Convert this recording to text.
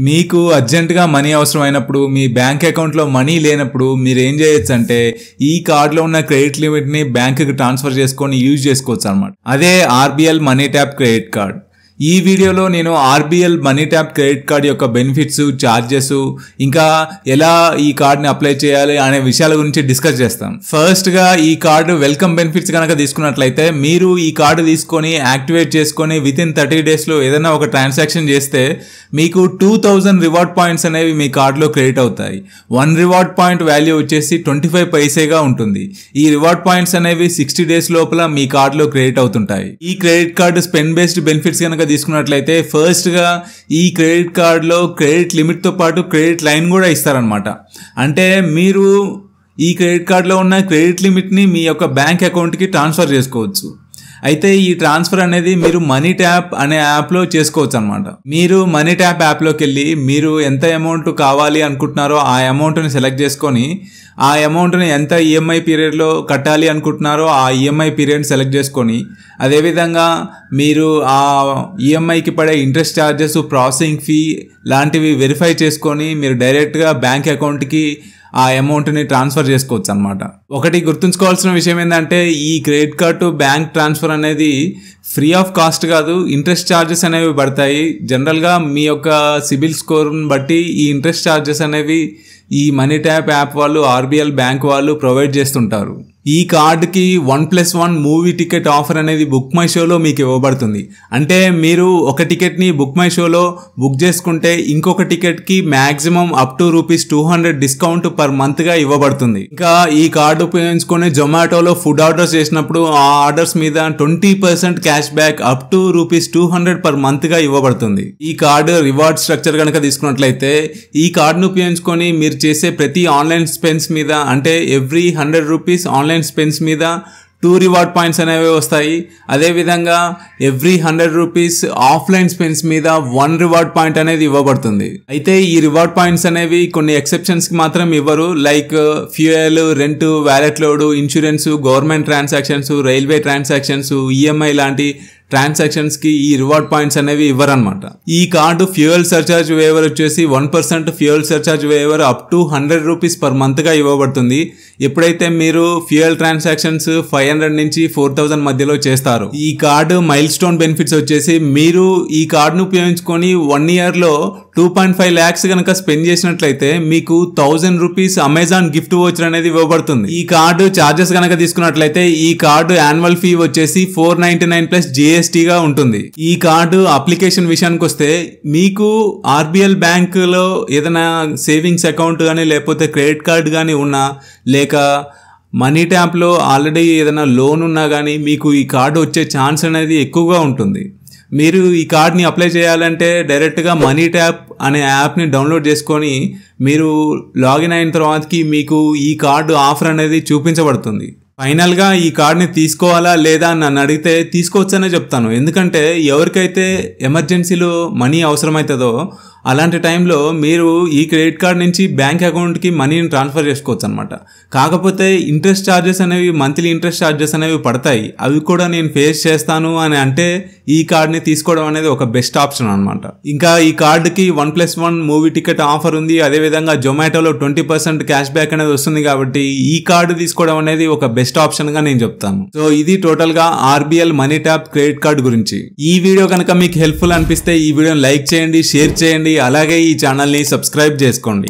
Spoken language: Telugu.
మీకు అర్జెంటుగా మనీ అవసరమైనప్పుడు మీ బ్యాంక్ అకౌంట్లో మనీ లేనప్పుడు మీరు ఏం చేయొచ్చు అంటే ఈ కార్డులో ఉన్న క్రెడిట్ లిమిట్ని బ్యాంకుకి ట్రాన్స్ఫర్ చేసుకొని యూజ్ చేసుకోవచ్చు అనమాట. అదే RBL money tap credit card. ఈ వీడియోలో నేను RBL money tap credit card యొక్క బెనిఫిట్స్, ఛార్జెస్, ఇంకా ఎలా ఈ కార్డ్ని అప్లై చేయాలి అనే విషయాల గురించి డిస్కస్ చేస్తాం. ఫస్ట్గా ఈ కార్డు వెల్కమ్ బెనిఫిట్స్ కనుక తీసుకున్నట్లయితే మీరు ఈ కార్డు తీసుకొని యాక్టివేట్ చేసుకొని వితిన్ 30 డేస్లో ఏదైనా ఒక ట్రాన్సాక్షన్ చేస్తే మీకు 2000 రివార్డ్ పాయింట్స్ అనేవి మీ కార్డులో క్రెడిట్ అవుతాయి. 1 రివార్డ్ పాయింట్ వాల్యూ వచ్చేసి 25 పైసేగా ఉంటుంది. ఈ రివార్డ్ పాయింట్స్ అనేవి 60 డేస్ లోపల మీ కార్డులో క్రెడిట్ అవుతుంటాయి. ఈ credit card spend based benefits కనుక తీసుకున్నట్లయితే ఫస్ట్ గా ఈ క్రెడిట్ కార్డులో క్రెడిట్ లిమిట్ తో పాటు క్రెడిట్ లైన్ కూడా ఇస్తారనమాట. అంటే మీరు ఈ క్రెడిట్ కార్డులో ఉన్న క్రెడిట్ లిమిట్ ని మీ యొక్క బ్యాంక్ అకౌంట్ కి ట్రాన్స్ఫర్ చేసుకోవచ్చు. అయితే ఈ ట్రాన్స్ఫర్ అనేది మీరు మనీ ట్యాప్ అనే యాప్లో చేసుకోవచ్చు అనమాట. మీరు మనీ ట్యాప్ యాప్లోకి వెళ్ళి మీరు ఎంత అమౌంట్ కావాలి అనుకుంటున్నారో ఆ అమౌంట్ని సెలెక్ట్ చేసుకొని ఆ అమౌంట్ని ఎంత ఈఎంఐ పీరియడ్లో కట్టాలి అనుకుంటున్నారో ఆ ఈఎంఐ పీరియడ్ సెలెక్ట్ చేసుకొని అదేవిధంగా మీరు ఆ ఈఎంఐకి పడే ఇంట్రెస్ట్ ఛార్జెస్, ప్రాసెసింగ్ ఫీ లాంటివి వెరిఫై చేసుకొని మీరు డైరెక్ట్గా బ్యాంక్ అకౌంట్కి ఆ అమౌంట్ని ట్రాన్స్ఫర్ చేసుకోవచ్చు అనమాట. ఒకటి గుర్తుంచుకోవాల్సిన విషయం ఏంటంటే ఈ credit card to bank transfer అనేది ఫ్రీ ఆఫ్ కాస్ట్ కాదు, ఇంట్రెస్ట్ ఛార్జెస్ అనేవి పడతాయి. జనరల్గా మీ యొక్క సిబిల్ స్కోర్ని బట్టి ఈ ఇంట్రెస్ట్ ఛార్జెస్ అనేవి ఈ మనీ ట్యాప్ యాప్ వాళ్ళు, ఆర్బీఎల్ బ్యాంక్ వాళ్ళు ప్రొవైడ్ చేస్తుంటారు. ఈ కార్డుకి 1+1 మూవీ టికెట్ ఆఫర్ అనేది బుక్ మై షోలో మీకు ఇవ్వబడుతుంది. అంటే మీరు ఒక టికెట్ని బుక్ మై షోలో బుక్ చేసుకుంటే ఇంకొక టికెట్కి maximum up to ₹200 discount per మంత్గా ఇవ్వబడుతుంది. ఇంకా ఈ కార్డు ఉపయోగించుకొని జొమాటోలో ఫుడ్ ఆర్డర్స్ చేసినప్పుడు ఆ ఆర్డర్స్ మీద 20% cashback up to ₹200 per మంత్గా ఇవ్వబడుతుంది. ఈ కార్డు రివార్డ్ స్ట్రక్చర్ కనుక తీసుకున్నట్లయితే ఈ కార్డును ఉపయోగించుకొని మీరు చేసే ప్రతి ఆన్లైన్ స్పెండ్స్ మీద, అంటే ఎవ్రీ ₹100 ఆన్లైన్ స్పెండ్స్ మీద 2 రివార్డ్ పాయింట్స్ అనేవి వస్తాయి. అదేవిధంగా ఎవ్రీ ₹100 ఆఫ్లైన్ స్పెండ్స్ మీద 1 రివార్డ్ పాయింట్ అనేది ఇవ్వబడుతుంది. అయితే ఈ రివార్డ్ పాయింట్స్ అనేవి కొన్ని ఎక్సెప్షన్స్కి మాత్రం ఇవ్వరు. Like fuel, rent, wallet load, insurance, government transactions, railway transactions, EMI లాంటి ట్రాన్సాక్షన్స్ కి ఈ రివార్డ్ పాయింట్స్ అనేవి ఇవ్వరనమాట. ఈ కార్డు ఫ్యూయల్ సర్చార్జ్ వేవర్ వచ్చేసి 1% fuel surcharge waiver up to ₹100 per month గా ఇవ్వబడుతుంది. ఎప్పుడైతే మీరు ఫ్యూయల్ ట్రాన్సాక్షన్స్ 500 నుంచి 4000 మధ్యలో చేస్తారు. ఈ కార్డు మైల్ స్టోన్ బెనిఫిట్స్ వచ్చేసి మీరు ఈ కార్డును ఉపయోగించుకొని 1 year లో 2.5 lakhs కనుక స్పెండ్ చేసినట్లయితే మీకు ₹1000 అమెజాన్ గిఫ్ట్ వోచర్ అనేది ఇవ్వబడుతుంది. ఈ కార్డు చార్జెస్ కనుక తీసుకున్నట్లయితే ఈ కార్డు యాన్యువల్ ఫీ వచ్చేసి $499 ప్లస్ GST గా ఉంటుంది. ఈ కార్డు అప్లికేషన్ విషయానికి వస్తే మీకు ఆర్బీఎల్ బ్యాంక్ లో ఏదైనా సేవింగ్స్ అకౌంట్ కానీ లేకపోతే క్రెడిట్ కార్డు కానీ ఉన్నా, లేక మనీ ట్యాప్ లో ఆల్రెడీ ఏదైనా లోన్ ఉన్నా కానీ మీకు ఈ కార్డు వచ్చే ఛాన్స్ అనేది ఎక్కువగా ఉంటుంది. మీరు ఈ కార్డ్ని అప్లై చేయాలంటే డైరెక్ట్గా మనీ ట్యాప్ అనే యాప్ని డౌన్లోడ్ చేసుకొని మీరు లాగిన్ అయిన తర్వాతకి మీకు ఈ కార్డు ఆఫర్ అనేది చూపించబడుతుంది. ఫైనల్గా ఈ కార్డ్ని తీసుకోవాలా లేదా అని నన్ను అడిగితే తీసుకోవచ్చనే చెప్తాను. ఎందుకంటే ఎవరికైతే ఎమర్జెన్సీలో మనీ అవసరమవుతుందో అలాంటి టైంలో మీరు ఈ క్రెడిట్ కార్డ్ నుంచి బ్యాంక్ అకౌంట్కి మనీని ట్రాన్స్ఫర్ చేసుకోవచ్చు అనమాట. కాకపోతే ఇంట్రెస్ట్ ఛార్జెస్ అనేవి, మంత్లీ ఇంట్రెస్ట్ ఛార్జెస్ అనేవి పడతాయి. అవి కూడా నేను ఫేస్ చేస్తాను అని అంటే ఈ కార్డ్ని తీసుకోవడం అనేది ఒక బెస్ట్ ఆప్షన్ అనమాట. ఇంకా ఈ కార్డుకి 1+1 మూవీ టికెట్ ఆఫర్ ఉంది. అదేవిధంగా జొమాటోలో 20% క్యాష్ బ్యాక్ అనేది వస్తుంది. కాబట్టి ఈ కార్డు తీసుకోవడం అనేది ఒక బెస్ట్ ఆప్షన్ గా నేను చెప్తాను. సో ఇది టోటల్ గా RBL money tap credit card గురించి. ఈ వీడియో కనుక మీకు హెల్ప్ఫుల్ అనిపిస్తే ఈ వీడియోని లైక్ చేయండి, షేర్ చేయండి, అలాగే ఈ ఛానల్ని సబ్స్క్రైబ్ చేసుకోండి.